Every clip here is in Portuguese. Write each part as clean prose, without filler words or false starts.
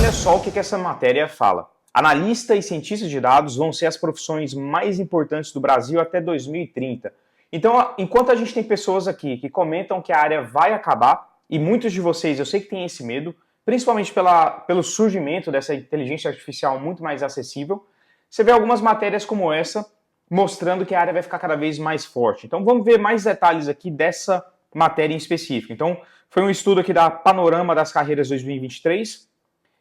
olha só o que essa matéria fala. Analista e cientista de dados vão ser as profissões mais importantes do Brasil até 2030. Então, enquanto a gente tem pessoas aqui que comentam que a área vai acabar, e muitos de vocês, eu sei que têm esse medo, principalmente pelo surgimento dessa inteligência artificial muito mais acessível, você vê algumas matérias como essa mostrando que a área vai ficar cada vez mais forte. Então, vamos ver mais detalhes aqui dessa matéria em específico. Então, foi um estudo aqui da Panorama das Carreiras 2023,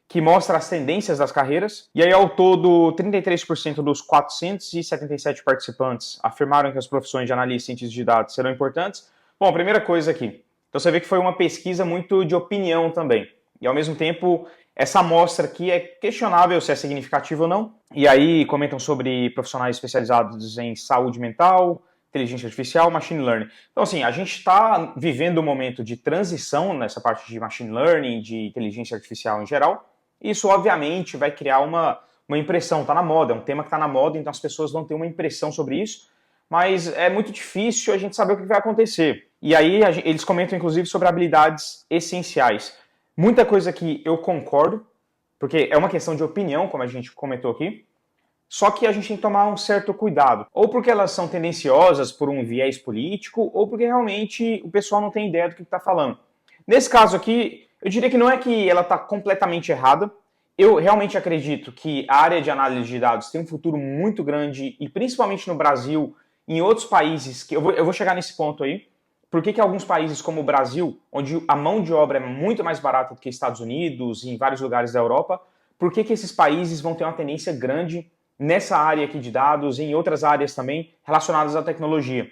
que mostra as tendências das carreiras, e aí ao todo 33% dos 477 participantes afirmaram que as profissões de analista e cientista de dados serão importantes. Bom, a primeira coisa aqui, então você vê que foi uma pesquisa muito de opinião também, e ao mesmo tempo essa amostra aqui é questionável se é significativa ou não, e aí comentam sobre profissionais especializados em saúde mental, inteligência artificial, machine learning. Então assim, a gente está vivendo um momento de transição nessa parte de machine learning, de inteligência artificial em geral. Isso, obviamente, vai criar uma impressão, está na moda, é um tema que está na moda, então as pessoas vão ter uma impressão sobre isso, mas é muito difícil a gente saber o que vai acontecer. E aí eles comentam, inclusive, sobre habilidades essenciais. Muita coisa que eu concordo, porque é uma questão de opinião, como a gente comentou aqui, só que a gente tem que tomar um certo cuidado, ou porque elas são tendenciosas por um viés político, ou porque realmente o pessoal não tem ideia do que está falando. Nesse caso aqui, eu diria que não é que ela está completamente errada. Eu realmente acredito que a área de análise de dados tem um futuro muito grande, e principalmente no Brasil, em outros países, que eu vou chegar nesse ponto aí. Por que alguns países como o Brasil, onde a mão de obra é muito mais barata do que Estados Unidos e em vários lugares da Europa, por que esses países vão ter uma tendência grande nessa área aqui de dados e em outras áreas também relacionadas à tecnologia?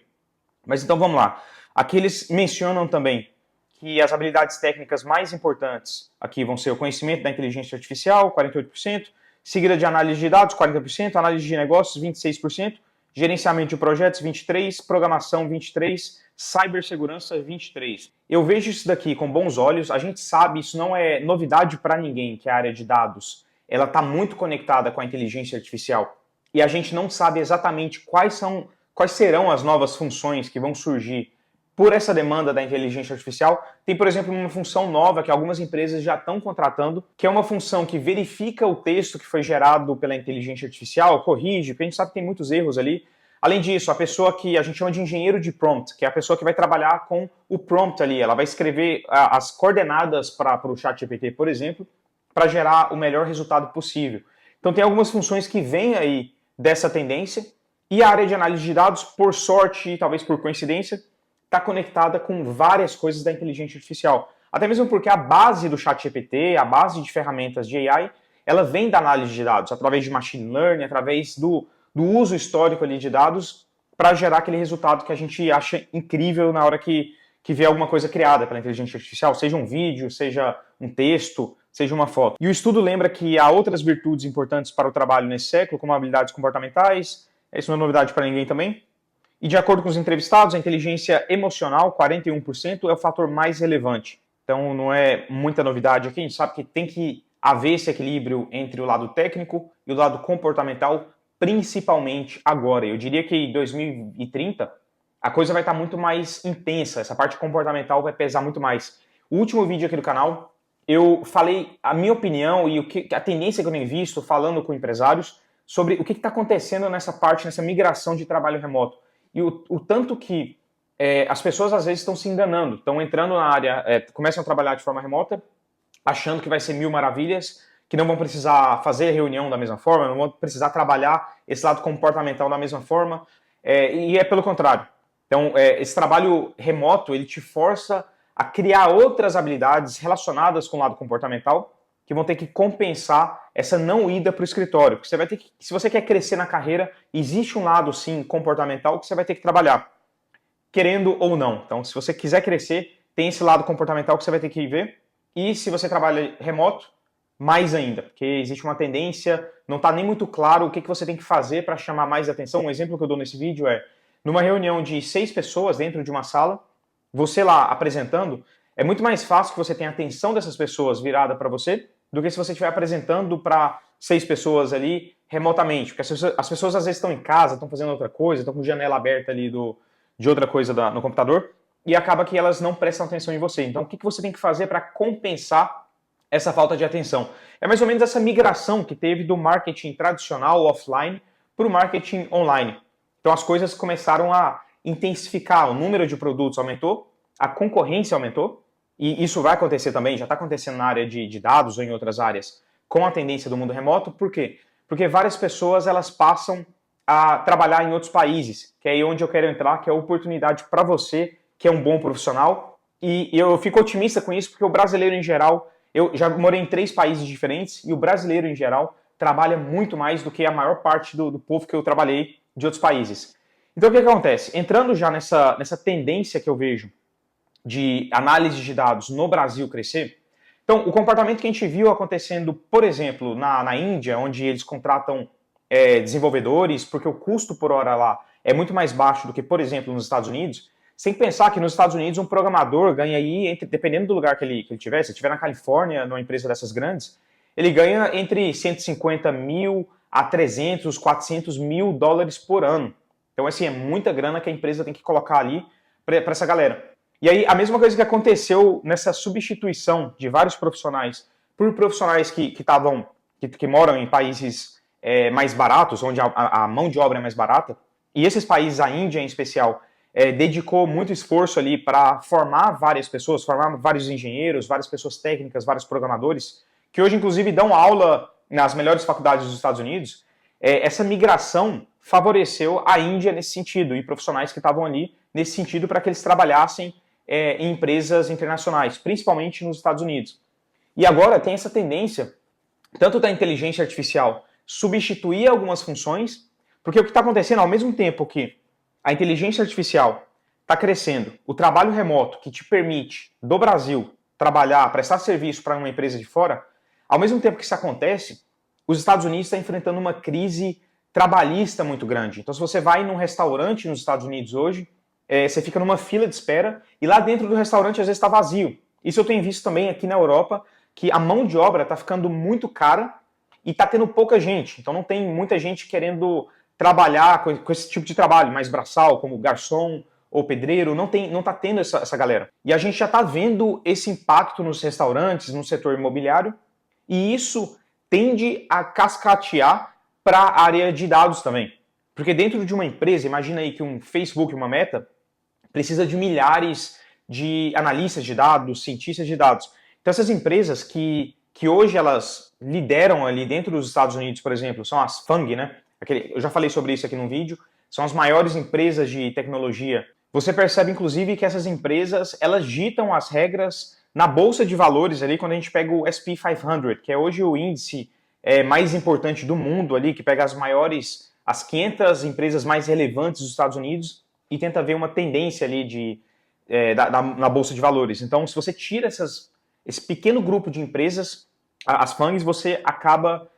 Mas então vamos lá. Aqui eles mencionam também que as habilidades técnicas mais importantes aqui vão ser o conhecimento da inteligência artificial, 48%, seguida de análise de dados, 40%, análise de negócios, 26%, gerenciamento de projetos, 23%, programação, 23%, cibersegurança, 23%. Eu vejo isso daqui com bons olhos, a gente sabe, isso não é novidade para ninguém, que a área de dados ela está muito conectada com a inteligência artificial, e a gente não sabe exatamente quais serão as novas funções que vão surgir por essa demanda da inteligência artificial. Tem, por exemplo, uma função nova que algumas empresas já estão contratando, que é uma função que verifica o texto que foi gerado pela inteligência artificial, corrige, porque a gente sabe que tem muitos erros ali. Além disso, a pessoa que a gente chama de engenheiro de prompt, que é a pessoa que vai trabalhar com o prompt ali, ela vai escrever as coordenadas para o ChatGPT, por exemplo, para gerar o melhor resultado possível. Então tem algumas funções que vêm aí dessa tendência, e a área de análise de dados, por sorte e talvez por coincidência, está conectada com várias coisas da inteligência artificial. Até mesmo porque a base do ChatGPT, a base de ferramentas de AI, ela vem da análise de dados, através de machine learning, através do uso histórico ali de dados, para gerar aquele resultado que a gente acha incrível na hora que vê alguma coisa criada pela inteligência artificial, seja um vídeo, seja um texto, seja uma foto. E o estudo lembra que há outras virtudes importantes para o trabalho nesse século, como habilidades comportamentais, isso não é novidade para ninguém também. E de acordo com os entrevistados, a inteligência emocional, 41%, é o fator mais relevante. Então não é muita novidade aqui, a gente sabe que tem que haver esse equilíbrio entre o lado técnico e o lado comportamental, principalmente agora. Eu diria que em 2030 a coisa vai estar muito mais intensa, essa parte comportamental vai pesar muito mais. O último vídeo aqui do canal, eu falei a minha opinião e a tendência que eu tenho visto falando com empresários sobre o que está acontecendo nessa parte, nessa migração de trabalho remoto. E o tanto que as pessoas às vezes estão se enganando, estão entrando na área, começam a trabalhar de forma remota, achando que vai ser mil maravilhas, que não vão precisar fazer reunião da mesma forma, não vão precisar trabalhar esse lado comportamental da mesma forma, e é pelo contrário. Então, esse trabalho remoto, ele te força a criar outras habilidades relacionadas com o lado comportamental, que vão ter que compensar essa não ida para o escritório. Porque você vai ter que, se você quer crescer na carreira, existe um lado, sim, comportamental que você vai ter que trabalhar, querendo ou não. Então, se você quiser crescer, tem esse lado comportamental que você vai ter que ver. E se você trabalha remoto, mais ainda, porque existe uma tendência, não está nem muito claro o que você tem que fazer para chamar mais atenção. Um exemplo que eu dou nesse vídeo é, numa reunião de 6 pessoas dentro de uma sala, você lá apresentando, é muito mais fácil que você tenha a atenção dessas pessoas virada para você, do que se você estiver apresentando para 6 pessoas ali remotamente. Porque as pessoas às vezes estão em casa, estão fazendo outra coisa, estão com janela aberta ali de outra coisa no computador, e acaba que elas não prestam atenção em você. Então o que você tem que fazer para compensar essa falta de atenção. É mais ou menos essa migração que teve do marketing tradicional, offline, para o marketing online. Então as coisas começaram a intensificar, o número de produtos aumentou, a concorrência aumentou, e isso vai acontecer também, já está acontecendo na área de dados ou em outras áreas, com a tendência do mundo remoto. Por quê? Porque várias pessoas elas passam a trabalhar em outros países, que é aí onde eu quero entrar, que é a oportunidade para você, que é um bom profissional, e eu fico otimista com isso, porque o brasileiro em geral, eu já morei em 3 países diferentes, e o brasileiro em geral trabalha muito mais do que a maior parte do povo que eu trabalhei de outros países. Então o que acontece? Entrando já nessa tendência que eu vejo de análise de dados no Brasil crescer, então o comportamento que a gente viu acontecendo, por exemplo, na Índia, onde eles contratam desenvolvedores, porque o custo por hora lá é muito mais baixo do que, por exemplo, nos Estados Unidos, sem pensar que nos Estados Unidos um programador ganha aí, dependendo do lugar que ele tiver, se estiver na Califórnia, numa empresa dessas grandes, ele ganha entre 150 mil a 300, 400 mil dólares por ano. Então, assim, é muita grana que a empresa tem que colocar ali para essa galera. E aí, a mesma coisa que aconteceu nessa substituição de vários profissionais por profissionais que moram em países mais baratos, onde a mão de obra é mais barata, e esses países, a Índia em especial, dedicou muito esforço ali para formar várias pessoas, formar vários engenheiros, várias pessoas técnicas, vários programadores, que hoje, inclusive, dão aula nas melhores faculdades dos Estados Unidos. Essa migração favoreceu a Índia nesse sentido, e profissionais que estavam ali nesse sentido para que eles trabalhassem em empresas internacionais, principalmente nos Estados Unidos. E agora tem essa tendência, tanto da inteligência artificial substituir algumas funções, porque o que está acontecendo ao mesmo tempo que a inteligência artificial está crescendo, o trabalho remoto que te permite, do Brasil, trabalhar, prestar serviço para uma empresa de fora, ao mesmo tempo que isso acontece, os Estados Unidos estão enfrentando uma crise trabalhista muito grande. Então, se você vai num restaurante nos Estados Unidos hoje, você fica numa fila de espera e lá dentro do restaurante às vezes está vazio. Isso eu tenho visto também aqui na Europa, que a mão de obra está ficando muito cara e está tendo pouca gente. Então, não tem muita gente querendo trabalhar com esse tipo de trabalho, mais braçal, como garçom ou pedreiro, não está tendo essa galera. E a gente já está vendo esse impacto nos restaurantes, no setor imobiliário, e isso tende a cascatear para a área de dados também. Porque dentro de uma empresa, imagina aí que um Facebook, uma Meta, precisa de milhares de analistas de dados, cientistas de dados. Então essas empresas que hoje elas lideram ali dentro dos Estados Unidos, por exemplo, são as FANG, né? Eu já falei sobre isso aqui num vídeo, são as maiores empresas de tecnologia. Você percebe, inclusive, que essas empresas, elas ditam as regras na bolsa de valores ali, quando a gente pega o S&P 500, que é hoje o índice mais importante do mundo ali, que pega as 500 empresas mais relevantes dos Estados Unidos e tenta ver uma tendência ali na bolsa de valores. Então, se você tira esse pequeno grupo de empresas, as FANGs, você acaba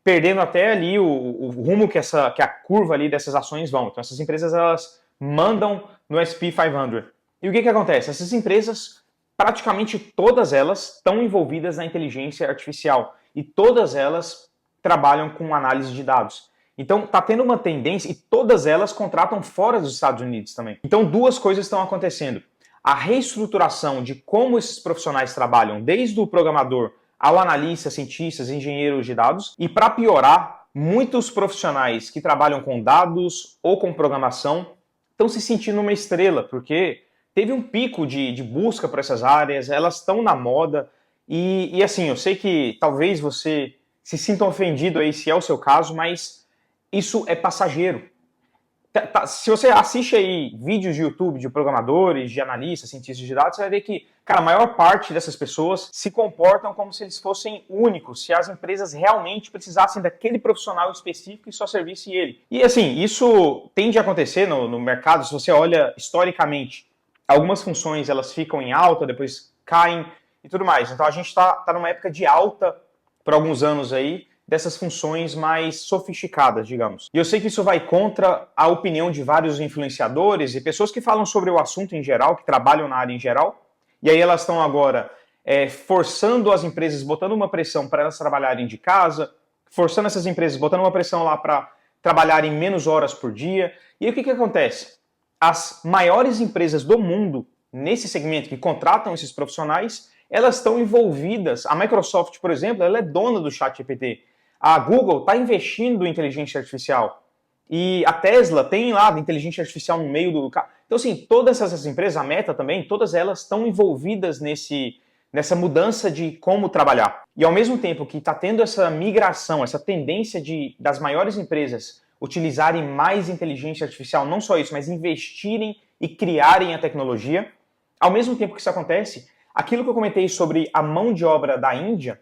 perdendo até ali o rumo que a curva ali dessas ações vão. Então essas empresas elas mandam no S&P 500. E o que acontece? Essas empresas, praticamente todas elas estão envolvidas na inteligência artificial e todas elas trabalham com análise de dados. Então está tendo uma tendência e todas elas contratam fora dos Estados Unidos também. Então 2 coisas estão acontecendo. A reestruturação de como esses profissionais trabalham, desde o programador ao analista, cientistas, engenheiros de dados. E para piorar, muitos profissionais que trabalham com dados ou com programação estão se sentindo uma estrela, porque teve um pico de busca por essas áreas, elas estão na moda. E assim, eu sei que talvez você se sinta ofendido aí se é o seu caso, mas isso é passageiro. Se você assiste aí vídeos de YouTube de programadores, de analistas, cientistas de dados, você vai ver que, cara, a maior parte dessas pessoas se comportam como se eles fossem únicos, se as empresas realmente precisassem daquele profissional específico e só servisse ele. E assim, isso tende a acontecer no mercado, se você olha historicamente, algumas funções elas ficam em alta, depois caem e tudo mais. Então a gente está numa época de alta por alguns anos aí, dessas funções mais sofisticadas, digamos. E eu sei que isso vai contra a opinião de vários influenciadores e pessoas que falam sobre o assunto em geral, que trabalham na área em geral, e aí elas estão agora forçando as empresas, botando uma pressão para elas trabalharem de casa, forçando essas empresas, botando uma pressão lá para trabalharem menos horas por dia. E aí o que acontece? As maiores empresas do mundo, nesse segmento que contratam esses profissionais, elas estão envolvidas. A Microsoft, por exemplo, ela é dona do ChatGPT. A Google está investindo em inteligência artificial. E a Tesla tem lá inteligência artificial no meio do carro. Então, assim, todas essas empresas, a Meta também, todas elas estão envolvidas nessa mudança de como trabalhar. E ao mesmo tempo que está tendo essa migração, essa tendência das maiores empresas utilizarem mais inteligência artificial, não só isso, mas investirem e criarem a tecnologia, ao mesmo tempo que isso acontece, aquilo que eu comentei sobre a mão de obra da Índia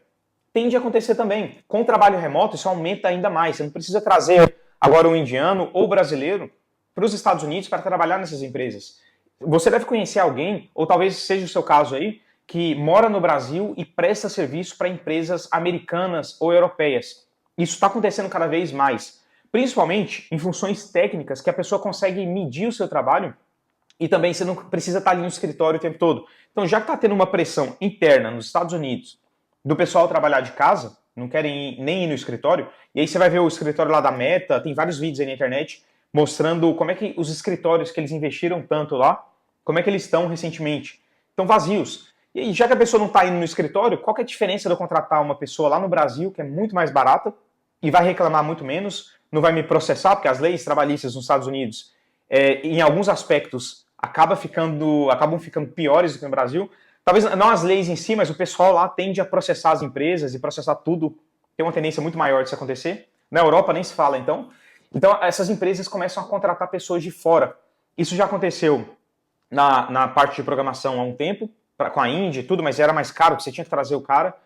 tende a acontecer também. Com o trabalho remoto, isso aumenta ainda mais. Você não precisa trazer agora um indiano ou brasileiro para os Estados Unidos para trabalhar nessas empresas. Você deve conhecer alguém, ou talvez seja o seu caso aí, que mora no Brasil e presta serviço para empresas americanas ou europeias. Isso está acontecendo cada vez mais, principalmente em funções técnicas que a pessoa consegue medir o seu trabalho e também você não precisa estar ali no escritório o tempo todo. Então, já que está tendo uma pressão interna nos Estados Unidos do pessoal trabalhar de casa, não querem nem ir no escritório, e aí você vai ver o escritório lá da Meta, tem vários vídeos aí na internet mostrando como é que os escritórios que eles investiram tanto lá, como é que eles estão recentemente. Estão vazios. E aí, já que a pessoa não está indo no escritório, qual que é a diferença de eu contratar uma pessoa lá no Brasil, que é muito mais barata, e vai reclamar muito menos, não vai me processar, porque as leis trabalhistas nos Estados Unidos, em alguns aspectos, acabam ficando piores do que no Brasil. Talvez não as leis em si, mas o pessoal lá tende a processar as empresas e processar tudo. Tem uma tendência muito maior disso acontecer. Na Europa nem se fala, então. Então, essas empresas começam a contratar pessoas de fora. Isso já aconteceu na parte de programação há um tempo, com a Índia e tudo, mas era mais caro, porque você tinha que trazer o cara.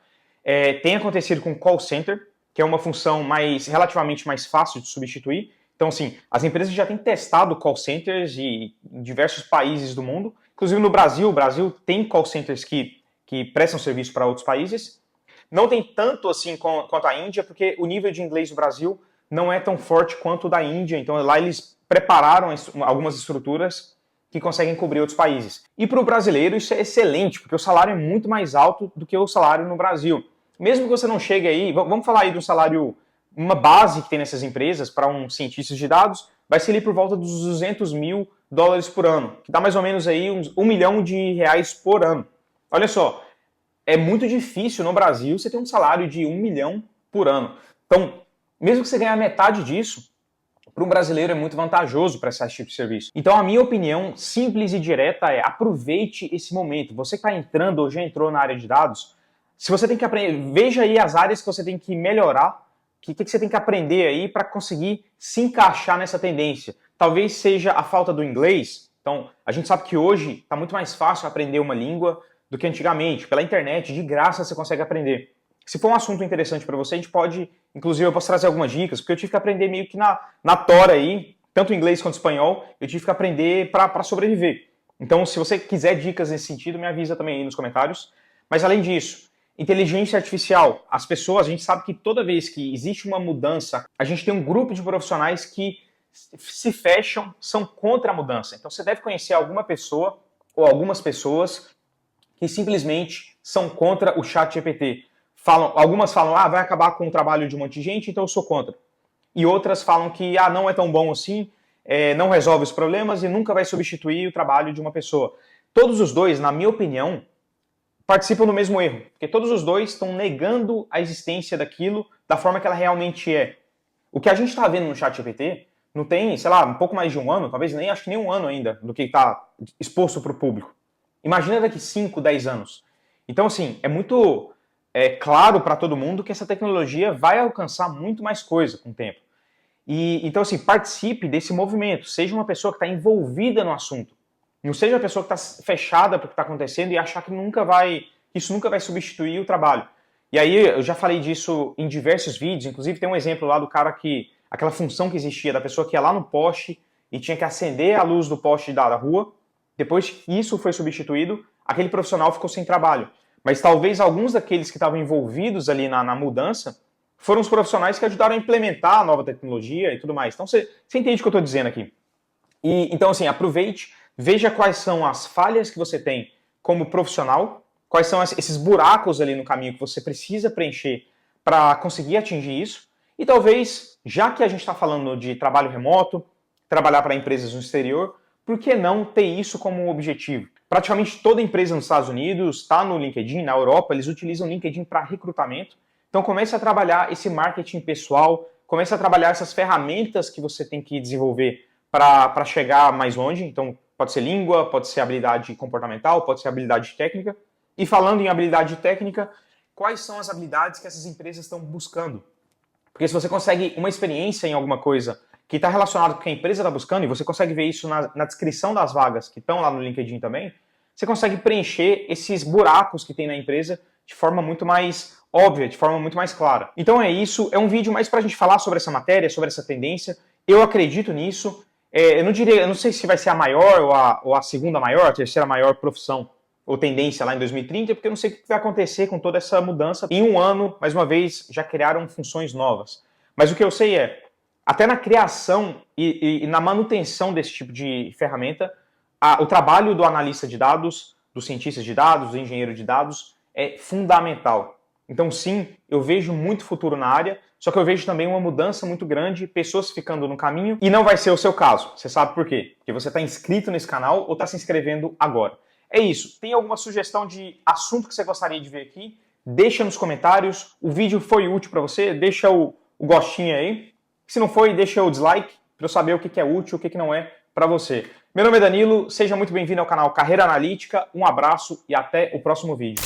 Tem acontecido com call center, que é uma função relativamente mais fácil de substituir. Então, assim, as empresas já têm testado call centers em diversos países do mundo. Inclusive no Brasil, o Brasil tem call centers que prestam serviço para outros países. Não tem tanto assim quanto a Índia, porque o nível de inglês do Brasil não é tão forte quanto o da Índia. Então, lá eles prepararam algumas estruturas que conseguem cobrir outros países. E para o brasileiro isso é excelente, porque o salário é muito mais alto do que o salário no Brasil. Mesmo que você não chegue aí, vamos falar aí de um salário, uma base que tem nessas empresas para um cientista de dados, vai ser ali por volta dos $200 mil por ano, que dá mais ou menos aí uns R$1 milhão por ano. Olha só, é muito difícil no Brasil você ter um salário de 1 milhão por ano. Então, mesmo que você ganhe metade disso, para um brasileiro é muito vantajoso prestar esse tipo de serviço. Então, a minha opinião simples e direta é: aproveite esse momento. Você que está entrando ou já entrou na área de dados, se você tem que aprender, veja aí as áreas que você tem que melhorar, o que você tem que aprender aí para conseguir se encaixar nessa tendência. Talvez seja a falta do inglês. Então, a gente sabe que hoje está muito mais fácil aprender uma língua do que antigamente. Pela internet, de graça, você consegue aprender. Se for um assunto interessante para você, a gente pode, inclusive eu posso trazer algumas dicas, porque eu tive que aprender meio que na tora aí, tanto inglês quanto espanhol, eu tive que aprender para sobreviver. Então, se você quiser dicas nesse sentido, me avisa também aí nos comentários. Mas além disso, inteligência artificial. As pessoas, a gente sabe que toda vez que existe uma mudança, a gente tem um grupo de profissionais que se fecham, são contra a mudança. Então você deve conhecer alguma pessoa ou algumas pessoas que simplesmente são contra o ChatGPT. Algumas falam, vai acabar com o trabalho de um monte de gente, então eu sou contra. E outras falam que não é tão bom assim, não resolve os problemas e nunca vai substituir o trabalho de uma pessoa. Todos os dois, na minha opinião, participam do mesmo erro, porque todos os dois estão negando a existência daquilo da forma que ela realmente é. O que a gente está vendo no ChatGPT não tem, sei lá, um pouco mais de um ano, talvez acho que nem um ano ainda, do que está exposto para o público. Imagina daqui 5, 10 anos. Então, assim, é muito claro para todo mundo que essa tecnologia vai alcançar muito mais coisa com o tempo. Então, assim, participe desse movimento, seja uma pessoa que está envolvida no assunto. Não seja a pessoa que está fechada para o que está acontecendo e achar que isso nunca vai substituir o trabalho. E aí, eu já falei disso em diversos vídeos, inclusive tem um exemplo lá do cara aquela função que existia, da pessoa que ia lá no poste e tinha que acender a luz do poste da rua. Depois que isso foi substituído, aquele profissional ficou sem trabalho. Mas talvez alguns daqueles que estavam envolvidos ali na mudança foram os profissionais que ajudaram a implementar a nova tecnologia e tudo mais. Então você entende o que eu estou dizendo aqui. Então, assim, aproveite, veja quais são as falhas que você tem como profissional, quais são esses buracos ali no caminho que você precisa preencher para conseguir atingir isso. E talvez, já que a gente está falando de trabalho remoto, trabalhar para empresas no exterior, por que não ter isso como um objetivo? Praticamente toda empresa nos Estados Unidos está no LinkedIn, na Europa, eles utilizam o LinkedIn para recrutamento. Então comece a trabalhar esse marketing pessoal, comece a trabalhar essas ferramentas que você tem que desenvolver para chegar mais longe. Então pode ser língua, pode ser habilidade comportamental, pode ser habilidade técnica. E falando em habilidade técnica, quais são as habilidades que essas empresas estão buscando? Porque se você consegue uma experiência em alguma coisa que está relacionado com o que a empresa está buscando, e você consegue ver isso na descrição das vagas que estão lá no LinkedIn também, você consegue preencher esses buracos que tem na empresa de forma muito mais óbvia, de forma muito mais clara. Então é isso, é um vídeo mais para a gente falar sobre essa matéria, sobre essa tendência. Eu acredito nisso. Eu não sei se vai ser a maior ou a segunda maior, a terceira maior profissão ou tendência lá em 2030, porque eu não sei o que vai acontecer com toda essa mudança. Em um ano, mais uma vez, já criaram funções novas. Mas o que eu sei é, até na criação e na manutenção desse tipo de ferramenta, o trabalho do analista de dados, do cientista de dados, do engenheiro de dados, é fundamental. Então sim, eu vejo muito futuro na área, só que eu vejo também uma mudança muito grande, pessoas ficando no caminho, e não vai ser o seu caso. Você sabe por quê? Porque você está inscrito nesse canal ou está se inscrevendo agora. É isso. Tem alguma sugestão de assunto que você gostaria de ver aqui? Deixa nos comentários. O vídeo foi útil para você? Deixa o gostinho aí. Se não foi, deixa o dislike para eu saber o que é útil, o que não é para você. Meu nome é Danilo, seja muito bem-vindo ao canal Carreira Analítica. Um abraço e até o próximo vídeo.